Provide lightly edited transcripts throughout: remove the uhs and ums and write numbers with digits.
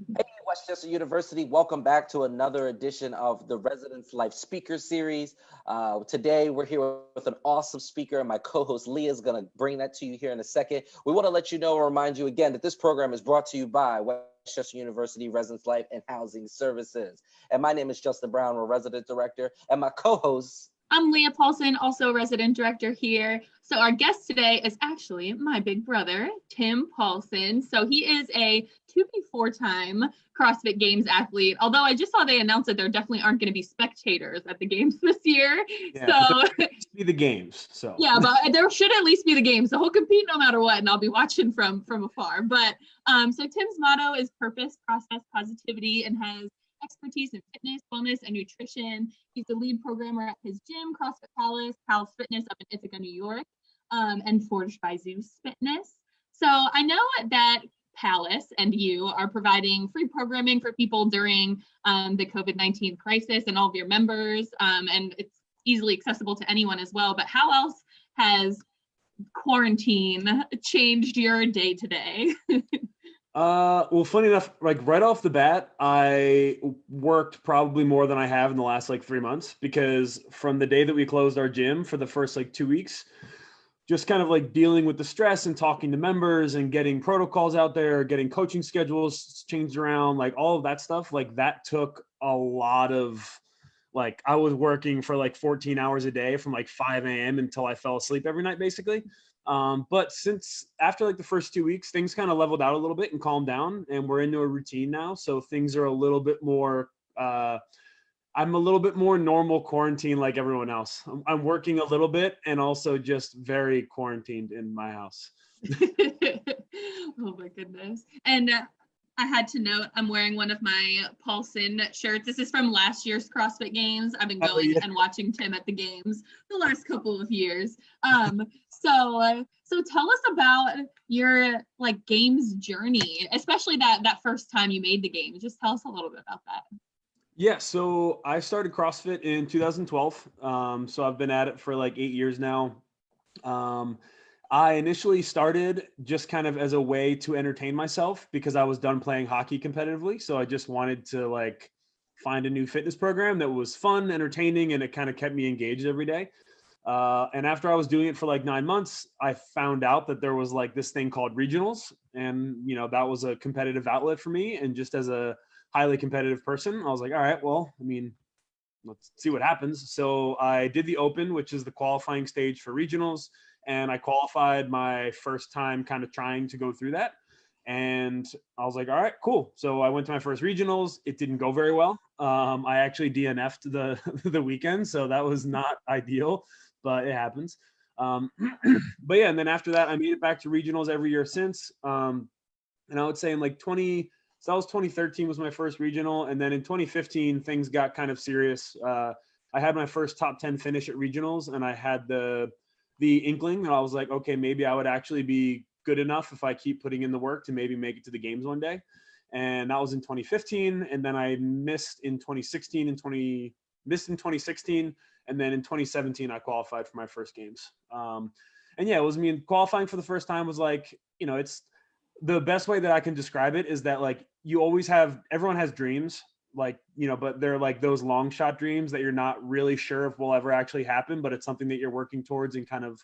Hey, Westchester University, welcome back to another edition of the Residence Life Speaker Series. Today, we're here with an awesome speaker, and my co-host Leah is going to bring that to you here in a second. We want to let you know and remind you again that this program is brought to you by Westchester University Residence Life and Housing Services. And my name is Justin Brown, a resident director, and my co-host I'm Leah Paulson, also resident director here. So our guest today is actually my big brother, Tim Paulson. So he is a 2x4-time CrossFit Games athlete. Although I just saw they announced that there definitely aren't going to be spectators at the games this year. Yeah, so be the games. So yeah, but there should at least be the games. So he'll compete no matter what, and I'll be watching from afar. But so Tim's motto is purpose, process, positivity, and has expertise in fitness, wellness, and nutrition. He's the lead programmer at his gym, CrossFit Palace Fitness up in Ithaca, New York, and Forged by Zeus Fitness. So I know that Palace and you are providing free programming for people during the COVID-19 crisis and all of your members, and it's easily accessible to anyone as well. But how else has quarantine changed your day-to-day? Well, funny enough, like right off the bat, I worked probably more than I have in the last 3 months, because from the day that we closed our gym for the first 2 weeks, just kind of dealing with the stress and talking to members and getting protocols out there, getting coaching schedules changed around, all of that stuff, that took a lot of, I was working for 14 hours a day from 5 a.m. until I fell asleep every night, basically. But since after the first 2 weeks, things kind of leveled out a little bit and calmed down, and we're into a routine now. So things are a little bit more, I'm a little bit more normal quarantine like everyone else. I'm working a little bit and also just very quarantined in my house. Oh my goodness. And I had to note, I'm wearing one of my Paulson shirts. This is from last year's CrossFit Games. I've been going and watching Tim at the games the last couple of years. So tell us about your games journey, especially that first time you made the games. Just tell us a little bit about that. Yeah, so I started CrossFit in 2012. So I've been at it for 8 years now. I initially started just kind of as a way to entertain myself because I was done playing hockey competitively. So I just wanted to find a new fitness program that was fun, entertaining, and it kind of kept me engaged every day. And after I was doing it for 9 months, I found out that there was this thing called regionals. And, that was a competitive outlet for me. And just as a highly competitive person, I was like, all right, well, let's see what happens. So I did the Open, which is the qualifying stage for regionals. And I qualified my first time kind of trying to go through that. And I was like, all right, cool. So I went to my first regionals. It didn't go very well. I actually DNF'd the weekend. So that was not ideal, but it happens. But yeah, and then after that, I made it back to regionals every year since. And I would say in so that was 2013 was my first regional. And then in 2015, things got kind of serious. I had my first top 10 finish at regionals, and I had the inkling that I was like, okay, maybe I would actually be good enough if I keep putting in the work to maybe make it to the games one day. And that was in 2015. And then I missed in 2016 and missed in 2016. And then in 2017, I qualified for my first games. And yeah, it was qualifying for the first time was it's the best way that I can describe it is that you always everyone has dreams, but they're those long shot dreams that you're not really sure if will ever actually happen, but it's something that you're working towards and kind of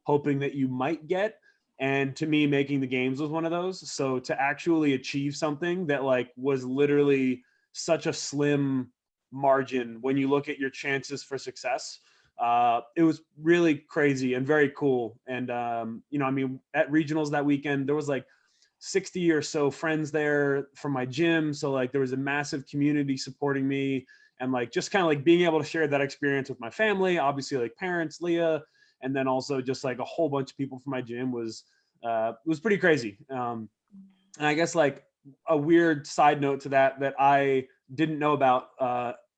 hoping that you might get. And to me, making the games was one of those. So to actually achieve something that was literally such a slim margin when you look at your chances for success, it was really crazy and very cool. And, at regionals that weekend, there was 60 or so friends there from my gym. So there was a massive community supporting me, and just kind of being able to share that experience with my family, obviously parents, Leah, and then also just a whole bunch of people from my gym was pretty crazy. And I guess a weird side note to that I didn't know about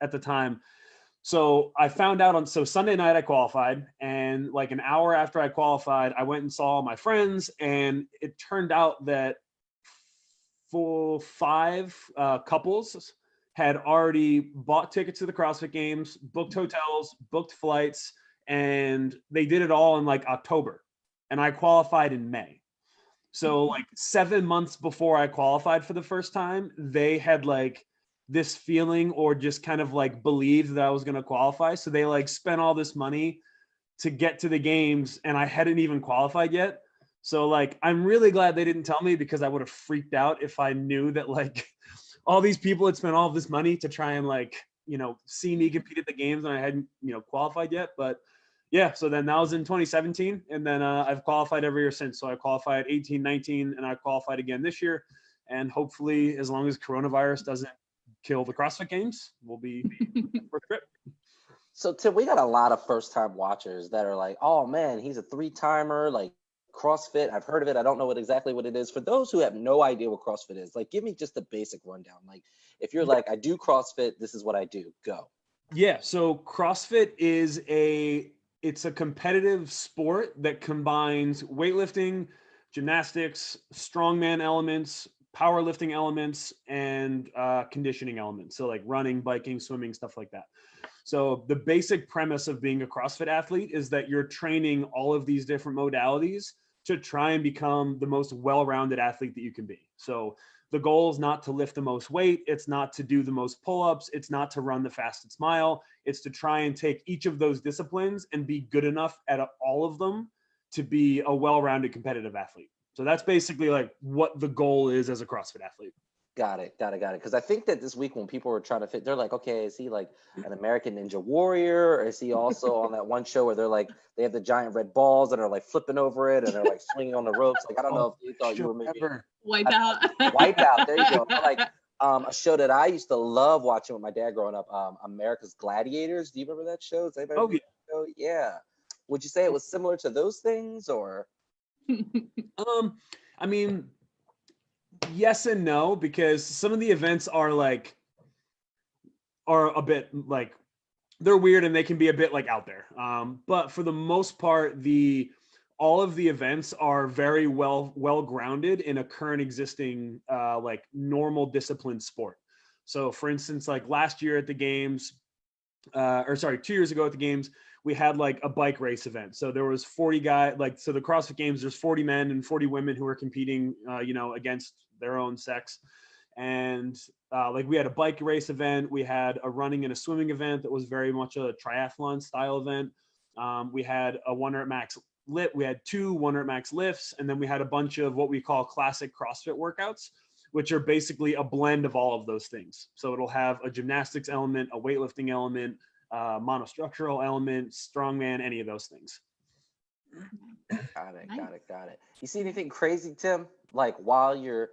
at the time. So I found out so Sunday night I qualified, and an hour after I qualified, I went and saw my friends, and it turned out that 5 couples had already bought tickets to the CrossFit Games, booked hotels, booked flights, and they did it all in October. And I qualified in May. So like 7 months before I qualified for the first time, they had like this feeling or just kind of like believed that I was going to qualify. So they like spent all this money to get to the games and I hadn't even qualified yet. So like, I'm really glad they didn't tell me because I would have freaked out if I knew that like all these people had spent all of this money to try and like, you know, see me compete at the games and I hadn't, you know, qualified yet. But yeah, so then that was in 2017. And then I've qualified every year since. So I qualified 18, 19, and I qualified again this year. And hopefully, as long as coronavirus doesn't kill the CrossFit Games, we'll be for the trip. So Tim, we got a lot of first-time watchers that are like, "Oh man, he's a three-timer, like CrossFit. I've heard of it. I don't know exactly what it is." For those who have no idea what CrossFit is, like, give me just a basic rundown. Like, if you're like, "I do CrossFit. This is what I do." Go. Yeah. So CrossFit is it's a competitive sport that combines weightlifting, gymnastics, strongman elements, powerlifting elements, and conditioning elements. So like running, biking, swimming, stuff like that. So the basic premise of being a CrossFit athlete is that you're training all of these different modalities to try and become the most well-rounded athlete that you can be. So the goal is not to lift the most weight. It's not to do the most pull-ups. It's not to run the fastest mile. It's to try and take each of those disciplines and be good enough at all of them to be a well-rounded competitive athlete. So that's basically like what the goal is as a CrossFit athlete. Got it. Because I think that this week when people were trying to fit, they're like, okay, is he like an American Ninja Warrior? Or is he also on that one show where they're like, they have the giant red balls and are like flipping over it and they're like swinging on the ropes? Like, I don't know if you thought you were maybe Wipeout. Wipeout. There you go. Like a show that I used to love watching with my dad growing up, America's Gladiators. Do you remember that show? Does anybody remember that show? Yeah. Would you say it was similar to those things or? I mean, yes and no, because some of the events are a bit like they're weird and they can be a bit like out there. But for the most part, all of the events are very well grounded in a current existing like normal discipline sport. So for instance, like last year at the games, 2 years ago at the games, we had like a bike race event. So there was 40 guys, like, so the CrossFit Games, there's 40 men and 40 women who are competing, you know, against their own sex. And like we had a bike race event. We had a running and a swimming event that was very much a triathlon style event. We had a 1 rep max lift. We had 2 1 rep max lifts. And then we had a bunch of what we call classic CrossFit workouts, which are basically a blend of all of those things. So it'll have a gymnastics element, a weightlifting element, monostructural element, strongman, any of those things. Got it. You see anything crazy, Tim? Like while you're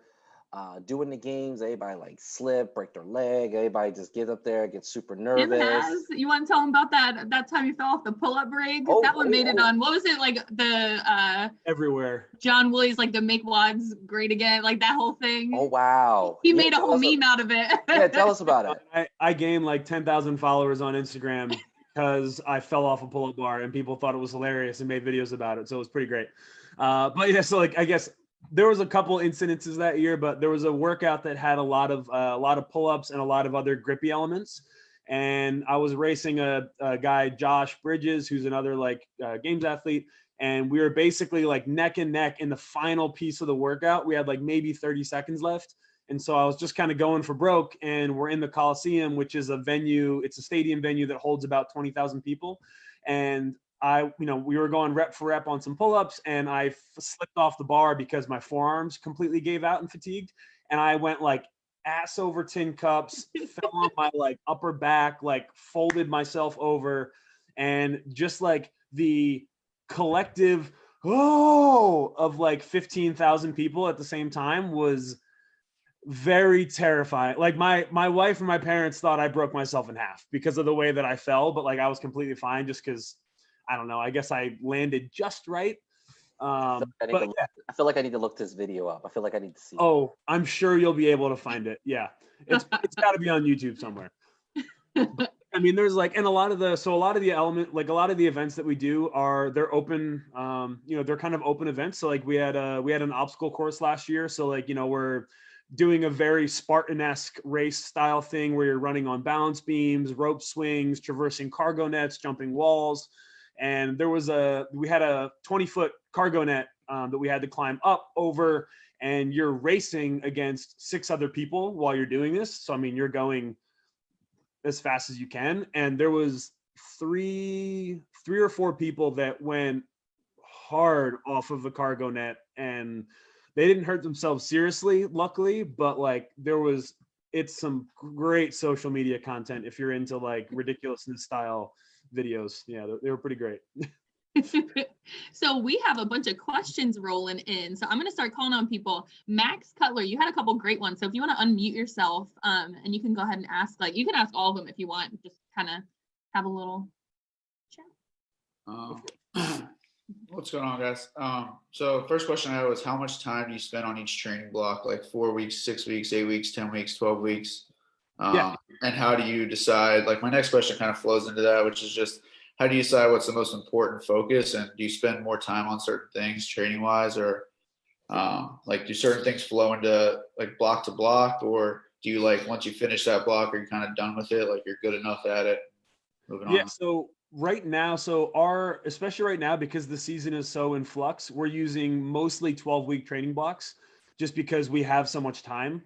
doing the games, everybody like slip, break their leg, everybody just get up there, get super nervous. You want to tell them about that time you fell off the pull-up rig? That one made it on, what was it, like the everywhere. John Woolley's like the make WODs great again, like that whole thing. Oh wow. He made a whole meme out of it. Yeah, tell us about it. I gained like 10,000 followers on Instagram because I fell off a pull-up bar and people thought it was hilarious and made videos about it. So it was pretty great. But yeah, so like I guess there was a couple incidences that year, but there was a workout that had a lot of pull-ups and a lot of other grippy elements. And I was racing a guy, Josh Bridges, who's another like games athlete. And we were basically like neck and neck in the final piece of the workout. We had like maybe 30 seconds left. And so I was just kind of going for broke, and we're in the Coliseum, which is a venue. It's a stadium venue that holds about 20,000 people. And we were going rep for rep on some pull-ups, and I slipped off the bar because my forearms completely gave out and fatigued. And I went like ass over tin cups, fell on my like upper back, like folded myself over, and just like the collective of like 15,000 people at the same time was very terrifying. Like my wife and my parents thought I broke myself in half because of the way that I fell, but like I was completely fine just because I don't know. I guess I landed just right. I feel like I need to look this video up. I feel like I need to see. Oh, I'm sure you'll be able to find it. Yeah, it's got to be on YouTube somewhere. But, I mean, there's like, and a lot of the events that we do they're open. They're kind of open events. So like we had an obstacle course last year. So like we're doing a very Spartan-esque race style thing where you're running on balance beams, rope swings, traversing cargo nets, jumping walls. And we had a 20-foot cargo net that we had to climb up over, and you're racing against 6 other people while you're doing this. So, I mean, you're going as fast as you can. And there was three or four people that went hard off of the cargo net, and they didn't hurt themselves seriously, luckily, but like it's some great social media content if you're into like ridiculousness style videos. Yeah, they were pretty great. So we have a bunch of questions rolling in. So I'm going to start calling on people. Max Cutler, you had a couple great ones. So if you want to unmute yourself, and you can go ahead and ask, like, you can ask all of them if you want, just kind of have a little chat. What's going on, guys? So first question I had was, how much time do you spend on each training block? Like 4 weeks, 6 weeks, 8 weeks, 10 weeks, 12 weeks? Yeah. And how do you decide, like my next question kind of flows into that, which is just, how do you decide what's the most important focus? And do you spend more time on certain things training wise, or like do certain things flow into like block to block, or do you like, once you finish that block, are you kind of done with it? Like you're good enough at it, moving on? Yeah. So right now, especially right now, because the season is so in flux, we're using mostly 12-week training blocks just because we have so much time.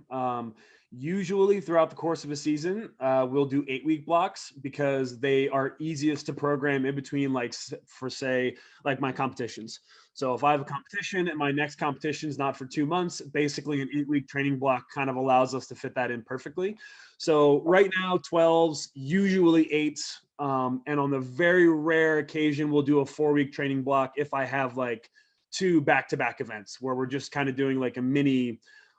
Usually throughout the course of a season, we'll do 8-week blocks because they are easiest to program in between, like for say, like my competitions. So if I have a competition and my next competition is not for 2 months, basically an 8-week training block kind of allows us to fit that in perfectly. So right now, 12s, usually 8s. And on the very rare occasion, we'll do a 4-week training block if I have like 2 back-to-back events where we're just kind of doing like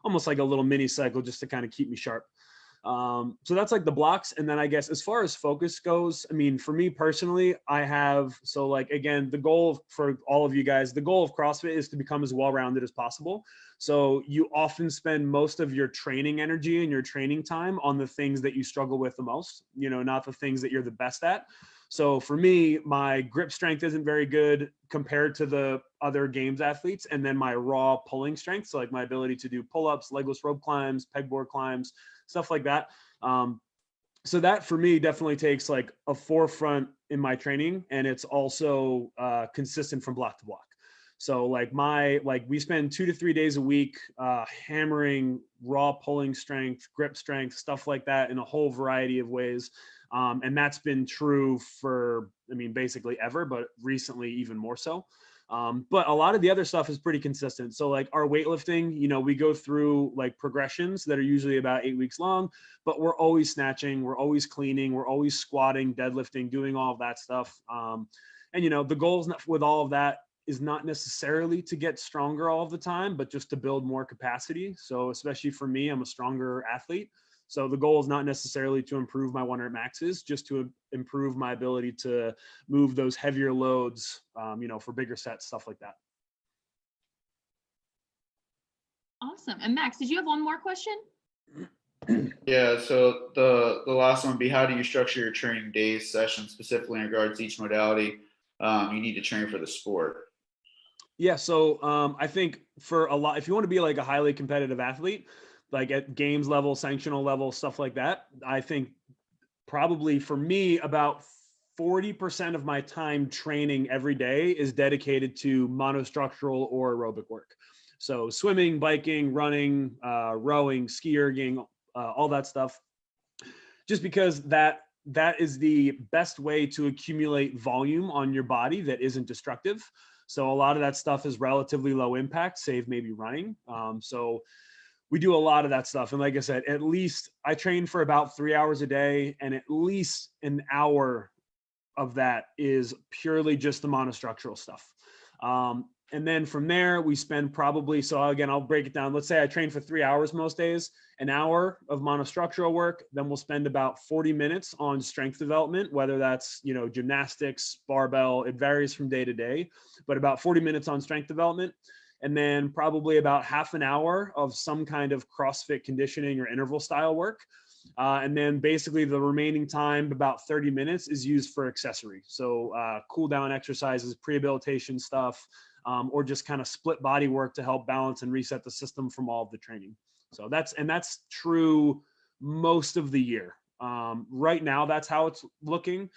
almost like a little mini cycle just to kind of keep me sharp. So that's like the blocks. And then I guess as far as focus goes, I mean, for me personally, again, the goal for all of you guys, the goal of CrossFit is to become as well-rounded as possible. So you often spend most of your training energy and your training time on the things that you struggle with the most, not the things that you're the best at. So for me, my grip strength isn't very good compared to the other games athletes. And then my raw pulling strength, so like my ability to do pull-ups, legless rope climbs, pegboard climbs, stuff like that. So that for me definitely takes like a forefront in my training, and it's also consistent from block to block. So we spend 2 to 3 days a week hammering raw pulling strength, grip strength, stuff like that in a whole variety of ways. And that's been true for, basically ever, but recently even more so. But a lot of the other stuff is pretty consistent. So like our weightlifting, we go through like progressions that are usually about 8 weeks long, but we're always snatching, we're always cleaning, we're always squatting, deadlifting, doing all of that stuff. And the goals with all of that is not necessarily to get stronger all of the time, but just to build more capacity. So especially for me, I'm a stronger athlete. So the goal is not necessarily to improve my 1 rep maxes, just to improve my ability to move those heavier loads, for bigger sets, stuff like that. Awesome. And Max, did you have one more question? Yeah, so the last one would be, how do you structure your training days, sessions, specifically in regards to each modality you need to train for the sport? Yeah, so I think for a lot, if you want to be like a highly competitive athlete, like at games level, sanctional level, stuff like that, I think probably for me, about 40% of my time training every day is dedicated to monostructural or aerobic work. So swimming, biking, running, rowing, ski erging, all that stuff. Just because that is the best way to accumulate volume on your body that isn't destructive. So a lot of that stuff is relatively low impact, save maybe running. So we do a lot of that stuff. And like I said, at least I train for about 3 hours a day, and at least an hour of that is purely just the monostructural stuff. And then from there, we spend probably, so again, I'll break it down. Let's say I train for 3 hours most days, an hour of monostructural work. Then we'll spend about 40 minutes on strength development, whether that's, gymnastics, barbell, it varies from day to day, but about 40 minutes on strength development. And then probably about half an hour of some kind of CrossFit conditioning or interval style work. And then basically the remaining time, about 30 minutes, is used for accessory. So cool down exercises, prehabilitation stuff, or just kind of split body work to help balance and reset the system from all of the training. So that's true most of the year. Right now, that's how it's looking.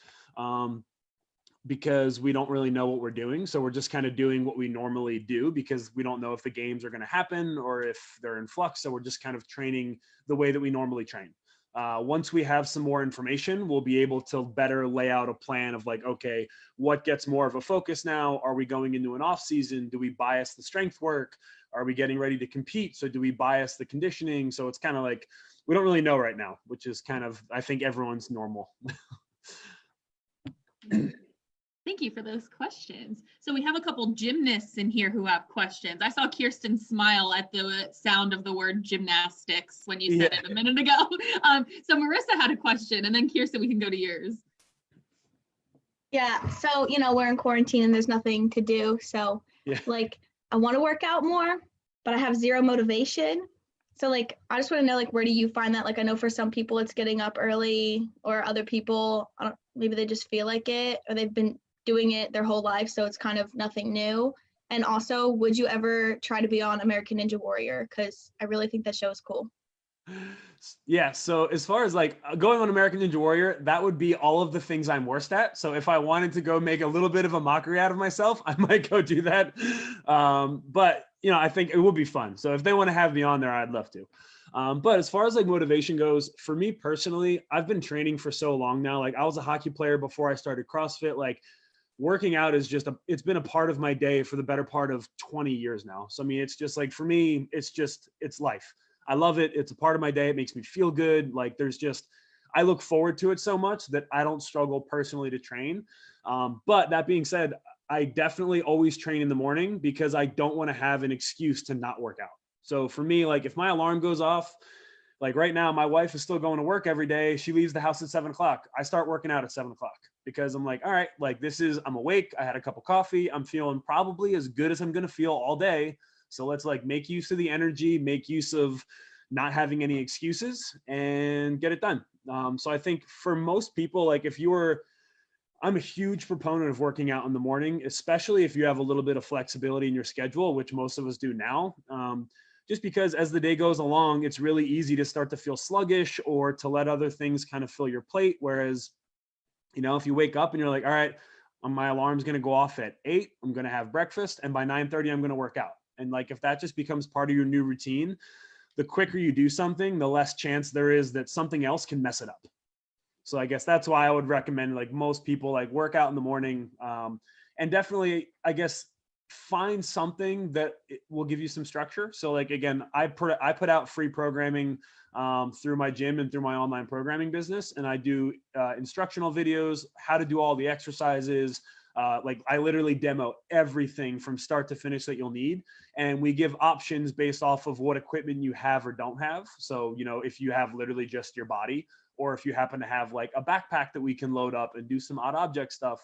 because we don't really know what we're doing. So we're just kind of doing what we normally do because we don't know if the games are going to happen or if they're in flux. So we're just kind of training the way that we normally train. Once we have some more information, we'll be able to better lay out a plan of like, okay, what gets more of a focus now? Are we going into an off season? Do we bias the strength work? Are we getting ready to compete? So do we bias the conditioning? So it's kind of like, we don't really know right now, which is kind of, I think everyone's normal. Thank you for those questions. So we have a couple gymnasts in here who have questions. I saw Kirsten smile at the sound of the word gymnastics when you said it a minute ago. So Marissa had a question, and then Kirsten, we can go to yours. Yeah, so, you know, we're in quarantine and there's nothing to do. So, like, I want to work out more, but I have zero motivation. So, like, I just want to know, like, where do you find that? Like, I know for some people it's getting up early, or other people, maybe they just feel like it, or they've been doing it their whole life, so it's kind of nothing new. And also, would you ever try to be on American Ninja Warrior? Because I really think that show is cool. Yeah, so as far as like going on American Ninja Warrior, that would be all of the things I'm worst at. So if I wanted to go make a little bit of a mockery out of myself, I might go do that. But, you know, I think it would be fun. So if they want to have me on there, I'd love to. But as far as like motivation goes, for me personally, I've been training for so long now. Like I was a hockey player before I started CrossFit. Like working out is just it's been a part of my day for the better part of 20 years now. So, I mean, it's just like, for me, it's life. I love it. It's a part of my day. It makes me feel good. Like I look forward to it so much that I don't struggle personally to train. But that being said, I definitely always train in the morning because I don't want to have an excuse to not work out. So for me, like if my alarm goes off, like right now, my wife is still going to work every day. She leaves the house at 7 o'clock. I start working out at 7 o'clock because I'm like, all right, like I'm awake. I had a cup of coffee. I'm feeling probably as good as I'm going to feel all day. So let's like make use of the energy, make use of not having any excuses and get it done. So I think for most people, like I'm a huge proponent of working out in the morning, especially if you have a little bit of flexibility in your schedule, which most of us do now. Just because as the day goes along, it's really easy to start to feel sluggish or to let other things kind of fill your plate. Whereas, you know, if you wake up and you're like, all right, my alarm's going to go off at 8, I'm going to have breakfast, and by 9:30, I'm going to work out. And like, if that just becomes part of your new routine, the quicker you do something, the less chance there is that something else can mess it up. So I guess that's why I would recommend like most people like work out in the morning, and definitely, I guess, find something that will give you some structure. So like, again, I put out free programming through my gym and through my online programming business. And I do instructional videos, how to do all the exercises. Like I literally demo everything from start to finish that you'll need. And we give options based off of what equipment you have or don't have. So, you know, if you have literally just your body, or if you happen to have like a backpack that we can load up and do some odd object stuff.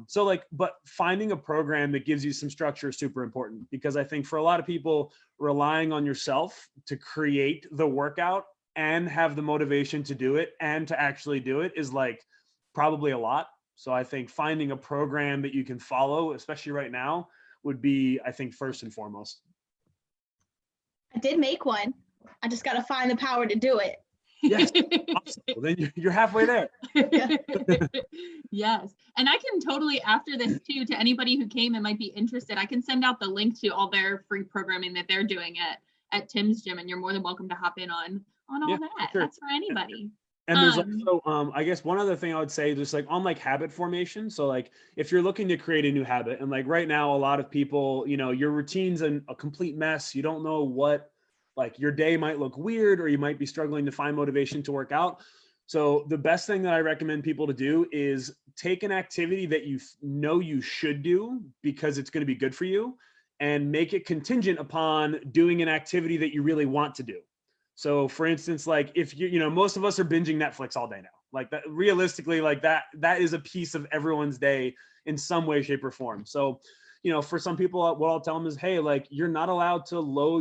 So like, but finding a program that gives you some structure is super important, because I think for a lot of people, relying on yourself to create the workout and have the motivation to do it and to actually do it is like probably a lot. So I think finding a program that you can follow, especially right now, would be, I think, first and foremost. I did make one. I just got to find the power to do it. Yes. Awesome. Well, then you're halfway there. Yes. And I can totally, after this too, to anybody who came and might be interested, I can send out the link to all their free programming that they're doing at Tim's gym, and you're more than welcome to hop in on all that. Sure. That's for anybody. And there's also, I guess one other thing I would say, just like on like habit formation. So like if you're looking to create a new habit, and like right now, a lot of people, you know, your routine's a complete mess. You don't know what, like your day might look weird, or you might be struggling to find motivation to work out. So the best thing that I recommend people to do is take an activity that you know you should do because it's going to be good for you, and make it contingent upon doing an activity that you really want to do. So for instance, like if you know, most of us are binging Netflix all day now, like that, realistically, like that is a piece of everyone's day in some way, shape, or form. So, you know, for some people, what I'll tell them is, hey, like you're not allowed to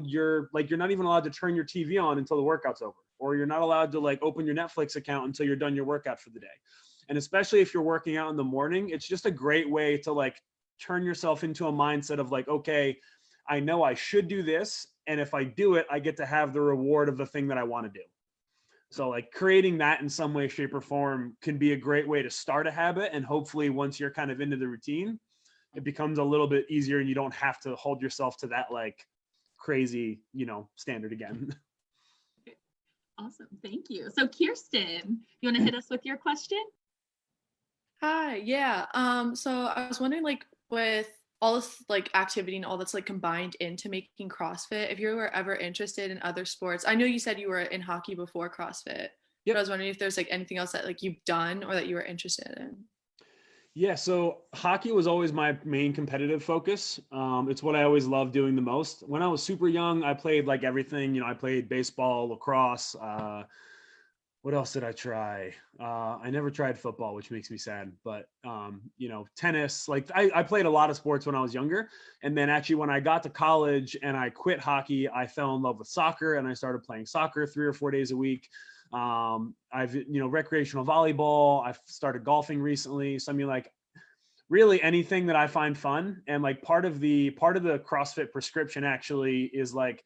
you're not even allowed to turn your TV on until the workout's over, or you're not allowed to like open your Netflix account until you're done your workout for the day. And especially if you're working out in the morning, it's just a great way to like turn yourself into a mindset of like, okay, I know I should do this, and if I do it, I get to have the reward of the thing that I want to do. So like creating that in some way, shape, or form can be a great way to start a habit. And hopefully once you're kind of into the routine, it becomes a little bit easier and you don't have to hold yourself to that like crazy, standard again. Awesome. Thank you. So Kirsten, you want to hit us with your question? Hi. Yeah. So I was wondering, like, with all this like activity and all that's like combined into making CrossFit, if you were ever interested in other sports. I know you said you were in hockey before CrossFit. Yep. But I was wondering if there's like anything else that like you've done or that you were interested in. Yeah, so hockey was always my main competitive focus. It's what I always loved doing the most. When I was super young, I played like everything. I played baseball, lacrosse. What else did I try? I never tried football, which makes me sad. But tennis. Like I played a lot of sports when I was younger. And then actually, when I got to college and I quit hockey, I fell in love with soccer and I started playing soccer 3 or 4 days a week. I've recreational volleyball. I've started golfing recently. So I mean, like really anything that I find fun. And like part of the CrossFit prescription actually is like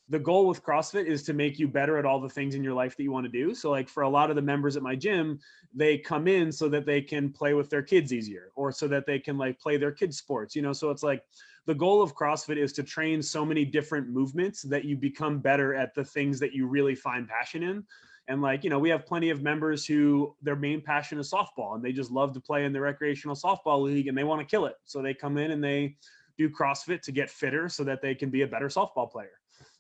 the goal with CrossFit is to make you better at all the things in your life that you want to do. So like for a lot of the members at my gym, they come in so that they can play with their kids easier, or so that they can like play their kids sports, so it's like the goal of CrossFit is to train so many different movements that you become better at the things that you really find passion in. And like, we have plenty of members who their main passion is softball and they just love to play in the recreational softball league and they want to kill it. So they come in and they do CrossFit to get fitter so that they can be a better softball player.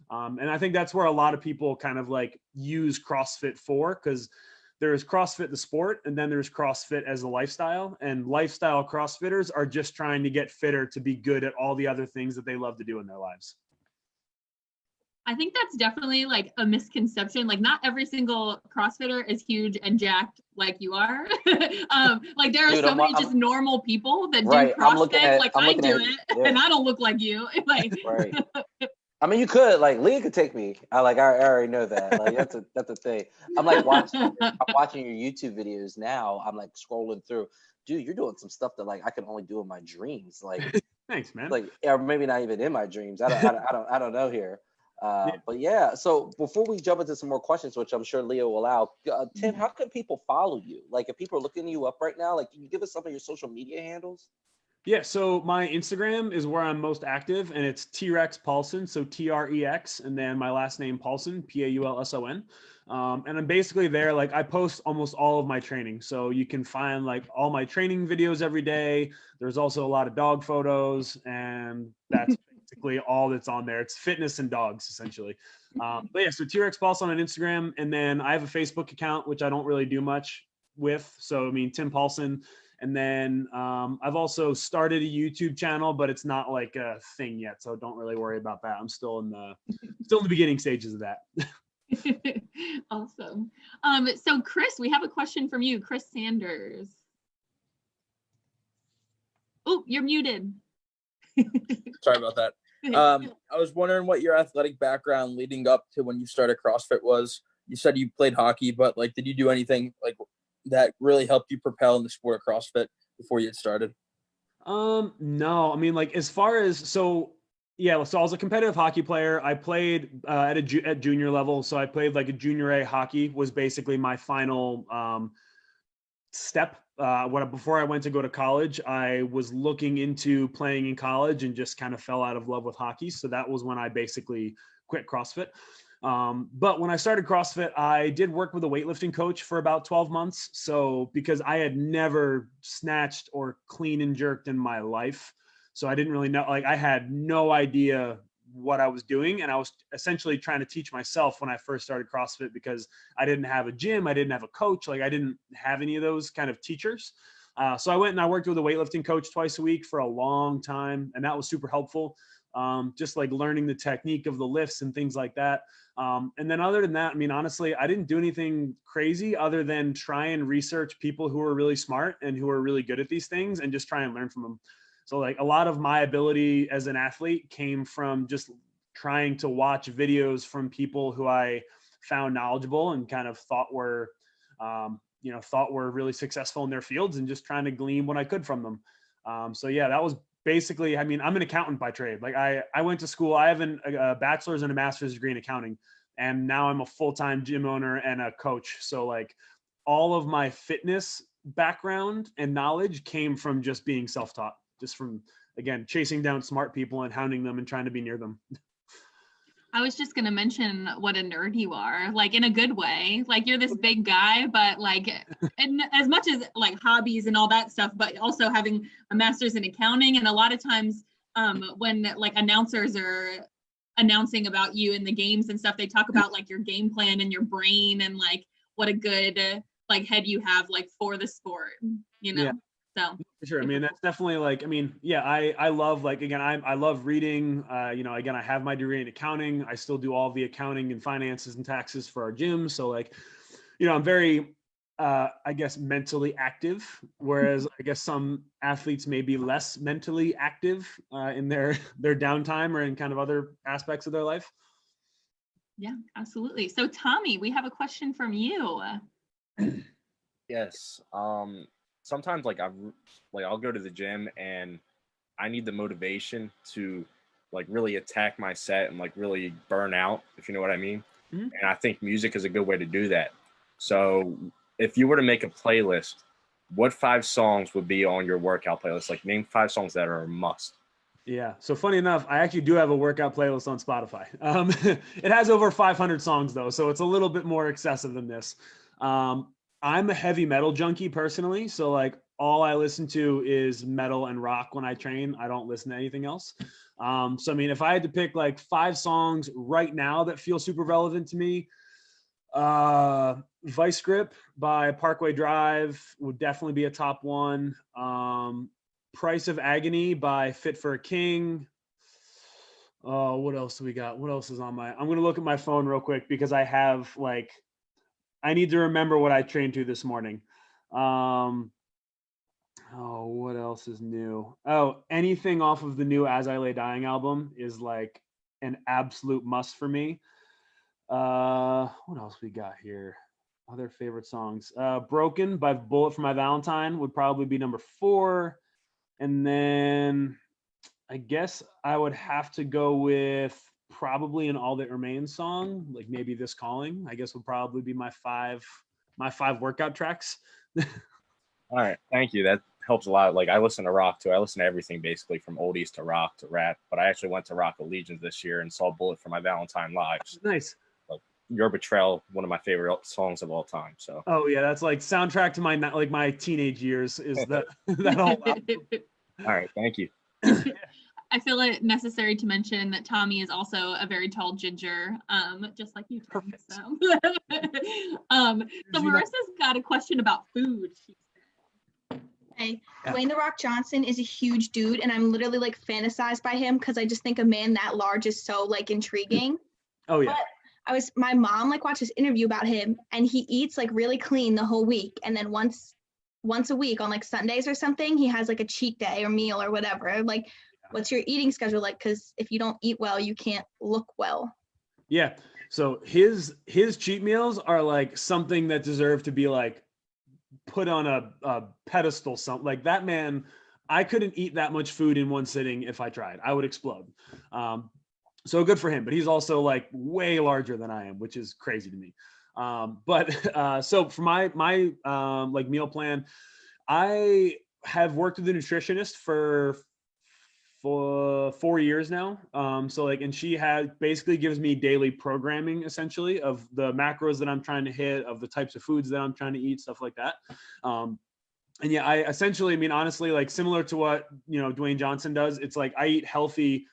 And I think that's where a lot of people kind of like use CrossFit for, because there's CrossFit, the sport, and then there's CrossFit as a lifestyle. And lifestyle CrossFitters are just trying to get fitter to be good at all the other things that they love to do in their lives. I think that's definitely like a misconception. Like not every single CrossFitter is huge and jacked like you are. Like there are many just normal people that do CrossFit. I do it and I don't look like you. Like right. I mean, you could like Leah could take me. I already know that. Like that's a thing. I'm like watching your YouTube videos now. I'm like scrolling through. Dude, you're doing some stuff that like I can only do in my dreams. Like thanks, man. Like or maybe not even in my dreams. I don't know here. But yeah, so before we jump into some more questions, which I'm sure Leah will allow, Tim, how can people follow you? Like if people are looking you up right now, like can you give us some of your social media handles? Yeah, so my Instagram is where I'm most active and it's T-Rex Paulson, so T-R-E-X, and then my last name Paulson, P-A-U-L-S-O-N. And I'm basically there, like I post almost all of my training. So you can find like all my training videos every day. There's also a lot of dog photos and that's basically all that's on there. It's fitness and dogs essentially. But yeah, so T-Rex Paulson on Instagram. And then I have a Facebook account, which I don't really do much with. So, I mean, Tim Paulson. And then I've also started a YouTube channel, but it's not like a thing yet. So don't really worry about that. I'm still in the beginning stages of that. Awesome. So Chris, we have a question from you, Chris Sanders. Oh, you're muted. Sorry about that. I was wondering what your athletic background leading up to when you started CrossFit was. You said you played hockey, but like, did you do anything like that really helped you propel in the sport of CrossFit before you had started? No, I mean, like as far as, so I was a competitive hockey player. I played at junior level. So I played like a junior A hockey was basically my final step. Before I went to go to college, I was looking into playing in college and just kind of fell out of love with hockey. So that was when I basically quit CrossFit. But when I started CrossFit, I did work with a weightlifting coach for about 12 months. So because I had never snatched or clean and jerked in my life. So I didn't really know, like I had no idea what I was doing. And I was essentially trying to teach myself when I first started CrossFit because I didn't have a gym. I didn't have a coach. Like I didn't have any of those kind of teachers. So I went and I worked with a weightlifting coach twice a week for a long time. And that was super helpful. Just like learning the technique of the lifts and things like that. And then other than that, I mean, honestly, I didn't do anything crazy other than try and research people who are really smart and who are really good at these things and just try and learn from them. So like a lot of my ability as an athlete came from just trying to watch videos from people who I found knowledgeable and kind of thought were really successful in their fields and just trying to glean what I could from them. That was basically, I mean, I'm an accountant by trade. Like I went to school, I have a bachelor's and a master's degree in accounting. and now I'm a full-time gym owner and a coach. So like all of my fitness background and knowledge came from just being self-taught, just from, again, chasing down smart people and hounding them and trying to be near them. I was just gonna mention what a nerd you are, like in a good way. Like you're this big guy, but like, and as much as like hobbies and all that stuff, but also having a master's in accounting. And a lot of times, when like announcers are announcing about you in the games and stuff, they talk about like your game plan and your brain and like what a good like head you have like for the sport, you know. Yeah. So for sure. I mean, that's definitely like, I mean, yeah, I love like, again, I love reading, you know, again, I have my degree in accounting. I still do all the accounting and finances and taxes for our gym. So like, you know, I'm very, I guess, mentally active, whereas I guess some athletes may be less mentally active in their downtime or in kind of other aspects of their life. yeah, absolutely. So Tommy, we have a question from you. Yes. Sometimes like I'll go to the gym and I need the motivation to like really attack my set and like really burn out, if you know what I mean. Mm-hmm. And I think music is a good way to do that. So if you were to make a playlist, what 5 songs would be on your workout playlist? Like name 5 songs that are a must. Yeah. So funny enough, I actually do have a workout playlist on Spotify. It has over 500 songs though, so it's a little bit more excessive than this. I'm a heavy metal junkie personally. So like all I listen to is metal and rock when I train. I don't listen to anything else. So, I mean, if I had to pick like 5 songs right now that feel super relevant to me, Vice Grip by Parkway Drive would definitely be a top one. Price of Agony by Fit for a King. What else do we got? What else is on I'm going to look at my phone real quick because I have like, I need to remember what I trained to this morning. What else is new? Oh, anything off of the new As I Lay Dying album is like an absolute must for me. What else we got here? Other favorite songs. Broken by Bullet for My Valentine would probably be number 4. And then I guess I would have to go with probably an All That Remains song, like maybe This Calling, I guess would probably be my 5 workout tracks. All right. Thank you. That helps a lot. Like I listen to rock too. I listen to everything basically from oldies to rock to rap, but I actually went to Rock Allegiance this year and saw Bullet for My Valentine live. Nice. Like Your Betrayal, one of my favorite songs of all time. So. Oh yeah. That's like soundtrack to my teenage years is that whole album. All right. Thank you. I feel it necessary to mention that Tommy is also a very tall ginger, just like you. Perfect. So Marissa's got a question about food. Hey, Dwayne The Rock Johnson is a huge dude, and I'm literally like fantasized by him because I just think a man that large is so like intriguing. Oh yeah. But my mom like watched this interview about him, and he eats like really clean the whole week, and then once a week on like Sundays or something, he has like a cheat day or meal or whatever. Like, what's your eating schedule like? Because if you don't eat well, you can't look well. Yeah. So his cheat meals are like something that deserve to be like put on a pedestal. Something like that man, I couldn't eat that much food in one sitting if I tried. I would explode. So good for him. But he's also like way larger than I am, which is crazy to me. So for my like meal plan, I have worked with a nutritionist for 4 years now. So like, and she basically gives me daily programming essentially of the macros that I'm trying to hit, of the types of foods that I'm trying to eat, stuff like that. And yeah, I essentially, I mean, honestly, like similar to what, Dwayne Johnson does, it's like I eat healthy.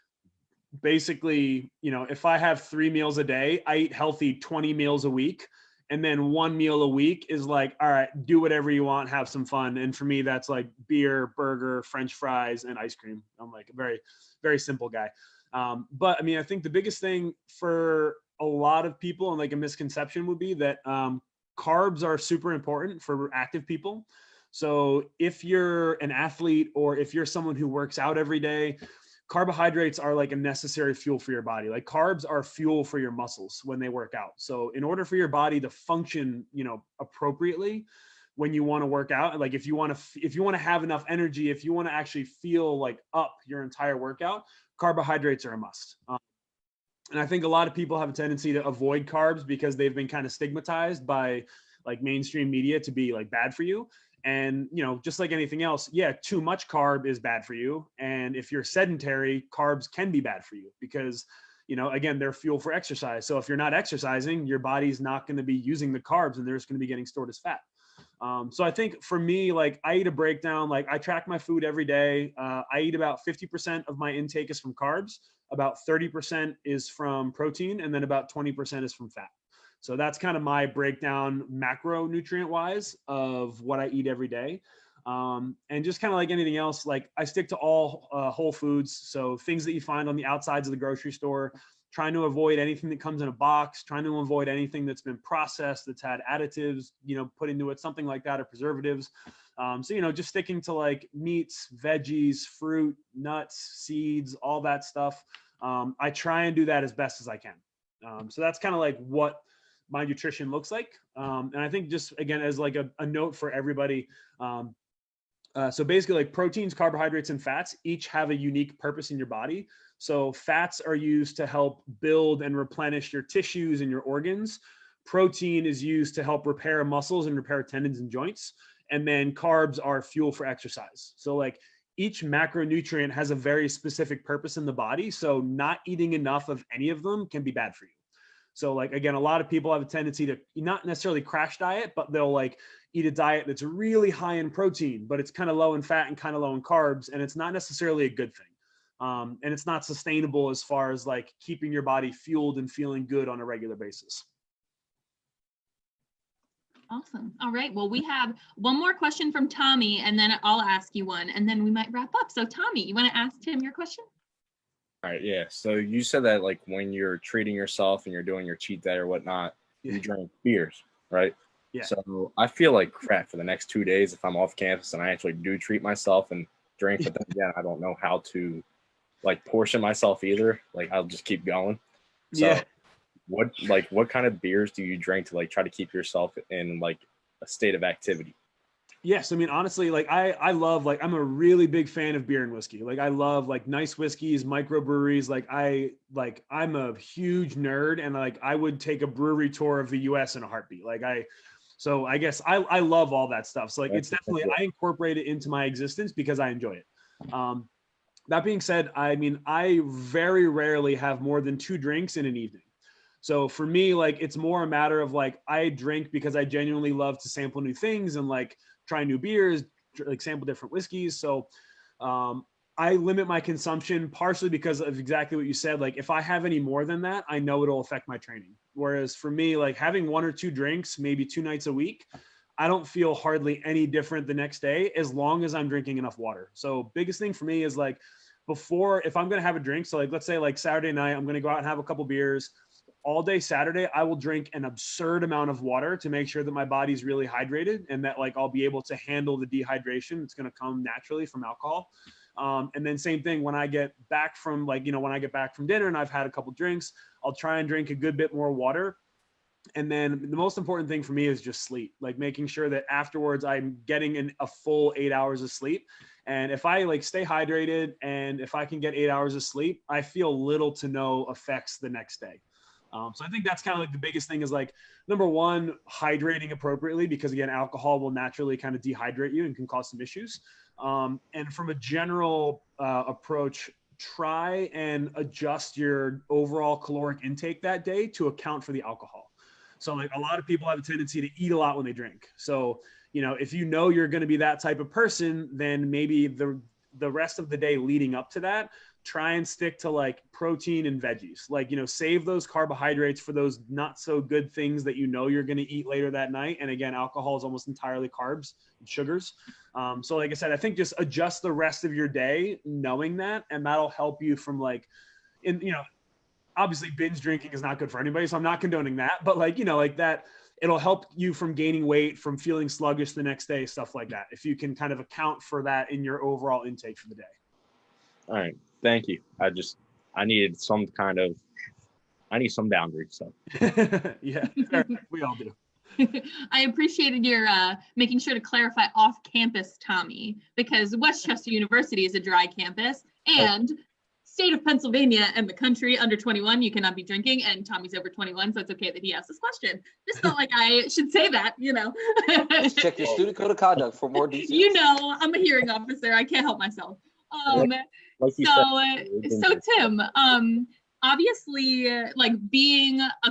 Basically, if I have 3 meals a day, I eat healthy 20 meals a week. And then 1 meal a week is like, all right, do whatever you want, have some fun. And for me, that's like beer, burger, French fries, and ice cream. I'm like a very, very simple guy. But I mean, I think the biggest thing for a lot of people and like a misconception would be that carbs are super important for active people. So if you're an athlete or if you're someone who works out every day, carbohydrates are like a necessary fuel for your body. Like carbs are fuel for your muscles when they work out. So in order for your body to function, appropriately when you want to work out, like if you want to have enough energy, if you want to actually feel like up your entire workout, carbohydrates are a must. And I think a lot of people have a tendency to avoid carbs because they've been kind of stigmatized by like mainstream media to be like bad for you. And, you know, just like anything else, yeah, too much carb is bad for you. And if you're sedentary, carbs can be bad for you because, you know, again, they're fuel for exercise. So if you're not exercising, your body's not going to be using the carbs and they're just going to be getting stored as fat. So I think for me, like I eat a breakdown, like I track my food every day. I eat about 50% of my intake is from carbs, about 30% is from protein, and then about 20% is from fat. So that's kind of my breakdown macronutrient wise of what I eat every day. And just kind of like anything else, like I stick to all whole foods. So things that you find on the outsides of the grocery store, trying to avoid anything that comes in a box, trying to avoid anything that's been processed, that's had additives, you know, put into it, something like that, or preservatives. So, you know, just sticking to like meats, veggies, fruit, nuts, seeds, all that stuff. I try and do that as best as I can. So that's kind of like what my nutrition looks like. And I think just, again, as like a note for everybody, so basically like proteins, carbohydrates, and fats each have a unique purpose in your body. So fats are used to help build and replenish your tissues and your organs. Protein is used to help repair muscles and repair tendons and joints. And then carbs are fuel for exercise. So like each macronutrient has a very specific purpose in the body. So not eating enough of any of them can be bad for you. So like, again, a lot of people have a tendency to not necessarily crash diet, but they'll like eat a diet that's really high in protein, but it's kind of low in fat and kind of low in carbs. And it's not necessarily a good thing. And it's not sustainable as far as like keeping your body fueled and feeling good on a regular basis. Awesome. All right. Well, we have one more question from Tommy, and then I'll ask you one, and then we might wrap up. So Tommy, you want to ask Tim your question? All right. Yeah. So you said that like when you're treating yourself and you're doing your cheat day or whatnot, you drink beers, right? Yeah. So I feel like crap for the next 2 days if I'm off campus and I actually do treat myself and drink, but then again, I don't know how to like portion myself either. Like I'll just keep going. So what kind of beers do you drink to like try to keep yourself in like a state of activity? Yes. I mean, honestly, like I love, like, I'm a really big fan of beer and whiskey. Like I love like nice whiskeys, microbreweries. I'm a huge nerd, and like, I would take a brewery tour of the US in a heartbeat. So I guess I love all that stuff. So like, it's definitely, I incorporate it into my existence because I enjoy it. That being said, I mean, I very rarely have more than 2 drinks in an evening. So for me, like, it's more a matter of like, I drink because I genuinely love to sample new things and like try new beers, like sample different whiskeys. So I limit my consumption partially because of exactly what you said. Like if I have any more than that, I know it'll affect my training. Whereas for me, like having 1 or 2 drinks, maybe 2 nights a week, I don't feel hardly any different the next day as long as I'm drinking enough water. So biggest thing for me is like if I'm going to have a drink, so like, let's say like Saturday night, I'm going to go out and have a couple beers. All day Saturday, I will drink an absurd amount of water to make sure that my body's really hydrated and that like I'll be able to handle the dehydration that's going to come naturally from alcohol. And then same thing when I get back from when I get back from dinner and I've had a couple drinks, I'll try and drink a good bit more water. And then the most important thing for me is just sleep, like making sure that afterwards I'm getting a full 8 hours of sleep. And if I like stay hydrated and if I can get 8 hours of sleep, I feel little to no effects the next day. So I think that's kind of like the biggest thing is like, number one, hydrating appropriately, because again, alcohol will naturally kind of dehydrate you and can cause some issues. And from a general approach, try and adjust your overall caloric intake that day to account for the alcohol. So like a lot of people have a tendency to eat a lot when they drink. So, you know, if you know you're going to be that type of person, then maybe the rest of the day leading up to that, try and stick to like protein and veggies, like, you know, save those carbohydrates for those not so good things that you know you're going to eat later that night. And again, alcohol is almost entirely carbs and sugars. So like I said, I think just adjust the rest of your day knowing that, and that'll help you from like, obviously binge drinking is not good for anybody, so I'm not condoning that, but like, you know, like that, it'll help you from gaining weight, from feeling sluggish the next day, stuff like that, if you can kind of account for that in your overall intake for the day. All right. Thank you. I need some boundaries. So yeah, we all do. I appreciated your making sure to clarify off campus, Tommy, because Westchester University is a dry campus, and state of Pennsylvania and the country under 21, you cannot be drinking, and Tommy's over 21, so it's okay that he asked this question. Just felt like I should say that, Just check your student code of conduct for more details. I'm a hearing officer. I can't help myself. Like you So Tim, obviously, like being a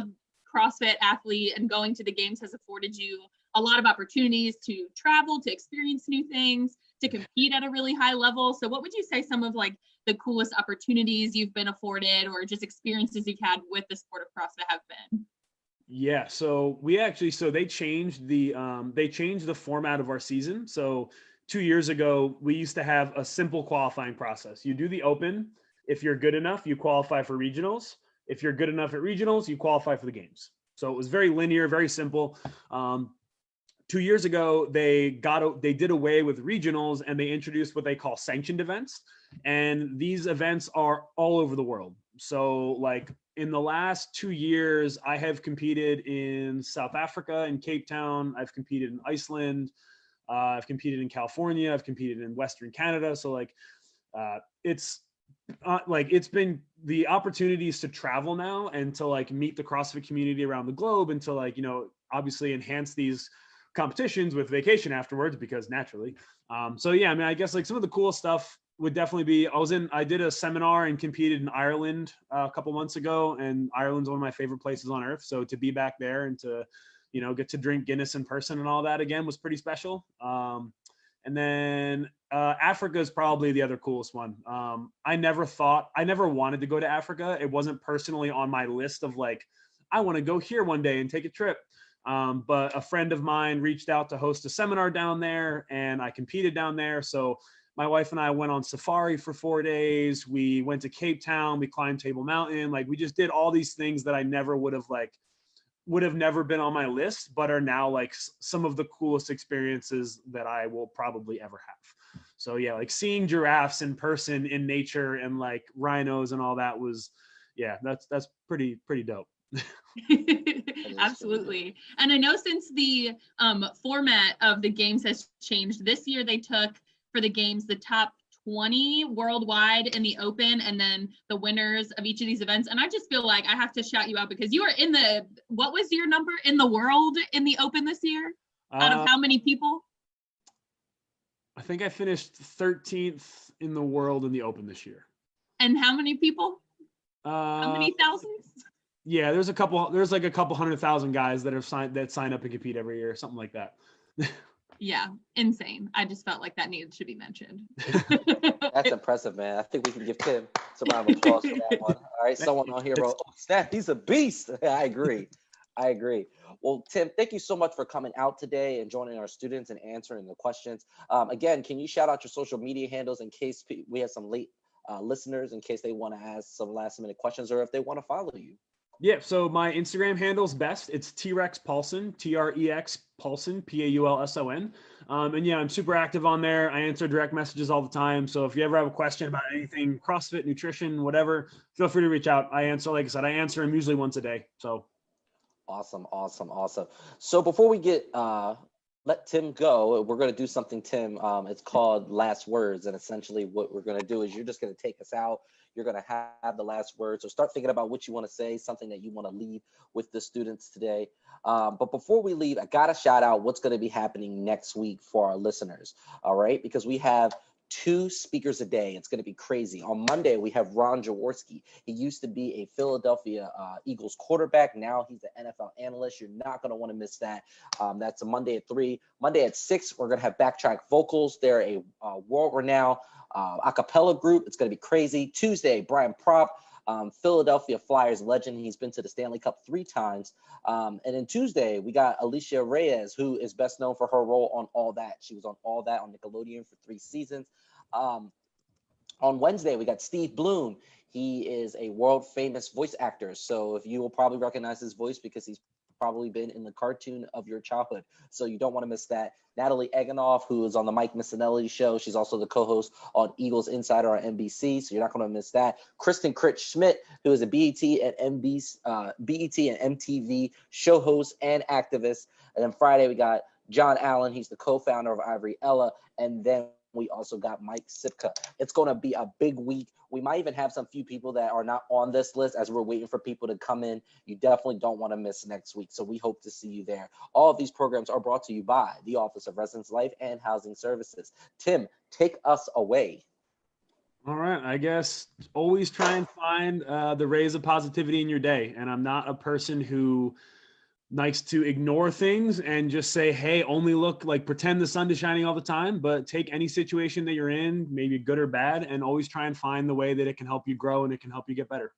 CrossFit athlete and going to the games has afforded you a lot of opportunities to travel, to experience new things, to compete at a really high level. So what would you say some of like the coolest opportunities you've been afforded or just experiences you've had with the sport of CrossFit have been? Yeah, so they changed the format of our season. So 2 years ago, we used to have a simple qualifying process. You do the open. If you're good enough, you qualify for regionals. If you're good enough at regionals, you qualify for the games. So it was very linear, very simple. 2 years ago, they did away with regionals and they introduced what they call sanctioned events. And these events are all over the world. So like in the last 2 years, I have competed in South Africa, in Cape Town. I've competed in Iceland. I've competed in California. I've competed in Western Canada. So like it's been the opportunities to travel now and to like meet the CrossFit community around the globe and to like, obviously enhance these competitions with vacation afterwards, because naturally. So yeah, I mean, I guess like some of the cool stuff would definitely be, I did a seminar and competed in Ireland a couple months ago, and Ireland's one of my favorite places on earth. So to be back there and to, get to drink Guinness in person and all that again was pretty special. And then Africa is probably the other coolest one. I never wanted to go to Africa. It wasn't personally on my list of like, I want to go here one day and take a trip. But a friend of mine reached out to host a seminar down there, and I competed down there. So my wife and I went on safari for 4 days. We went to Cape Town. We climbed Table Mountain. Like we just did all these things that I never would have never been on my list, but are now like some of the coolest experiences that I will probably ever have. So yeah, like seeing giraffes in person in nature and like rhinos and all that was, yeah, that's pretty dope. Absolutely. And I know since the format of the games has changed, this year they took for the games the top 20 worldwide in the open and then the winners of each of these events. And I just feel like I have to shout you out because you are what was your number in the world in the open this year? Out of how many people? I think I finished 13th in the world in the open this year. And how many people? How many thousands? Yeah, there's like a couple 100,000 guys that sign up and compete every year, something like that. Yeah, insane. I just felt like that should be mentioned. That's impressive, man. I think we can give Tim some round of applause for that one. All right, someone on here wrote, "Oh, snap, he's a beast." I agree. Well, Tim, thank you so much for coming out today and joining our students and answering the questions. Again, can you shout out your social media handles in case we have some late listeners, in case they want to ask some last minute questions or if they want to follow you? Yeah, so my Instagram handle's best. It's T-Rex Paulson, T-R-E-X Paulson, P-A-U-L-S-O-N. And yeah, I'm super active on there. I answer direct messages all the time. So if you ever have a question about anything, CrossFit, nutrition, whatever, feel free to reach out. Like I said, I answer them usually once a day. So awesome. So before we let Tim go, we're going to do something, Tim. It's called Last Words. And essentially what we're going to do is you're just going to take us out. You're going to have the last word. So start thinking about what you want to say, something that you want to leave with the students today. But before we leave, I got to shout out what's going to be happening next week for our listeners. All right. Because we have 2 speakers a day. It's going to be crazy. On Monday, we have Ron Jaworski. He used to be a Philadelphia Eagles quarterback. Now he's an NFL analyst. You're not going to want to miss that. That's a Monday at 3. Monday at 6, we're going to have Backtrack Vocals. They're a world-renowned a cappella group. It's going to be crazy. Tuesday, Brian Propp, Philadelphia Flyers legend. He's been to the Stanley Cup 3 times. And then Tuesday, we got Alicia Reyes, who is best known for her role on All That. She was on All That on Nickelodeon for 3 seasons. On Wednesday, we got Steve Bloom. He is a world famous voice actor. So if you will probably recognize his voice because he's probably been in the cartoon of your childhood. So you don't want to miss that. Natalie Eganoff, who is on the Mike Missinelli show. She's also the co-host on Eagles Insider on NBC. So you're not going to miss that. Kristen Critch Schmidt, who is a BET and MTV show host and activist. And then Friday, we got John Allen. He's the co-founder of Ivory Ella. And then we also got Mike Sipka. It's going to be a big week. We might even have some few people that are not on this list as we're waiting for people to come in. You definitely don't want to miss next week. So we hope to see you there. All of these programs are brought to you by the Office of Residence Life and Housing Services. Tim, take us away. All right. I guess always try and find the rays of positivity in your day. And I'm not a person who likes to ignore things and just say, hey, only look, like pretend the sun is shining all the time, but take any situation that you're in, maybe good or bad, and always try and find the way that it can help you grow and it can help you get better.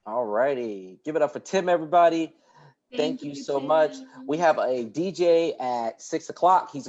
All righty. Give it up for Tim, everybody. Thank you so much. We have a DJ at 6 o'clock. He's going to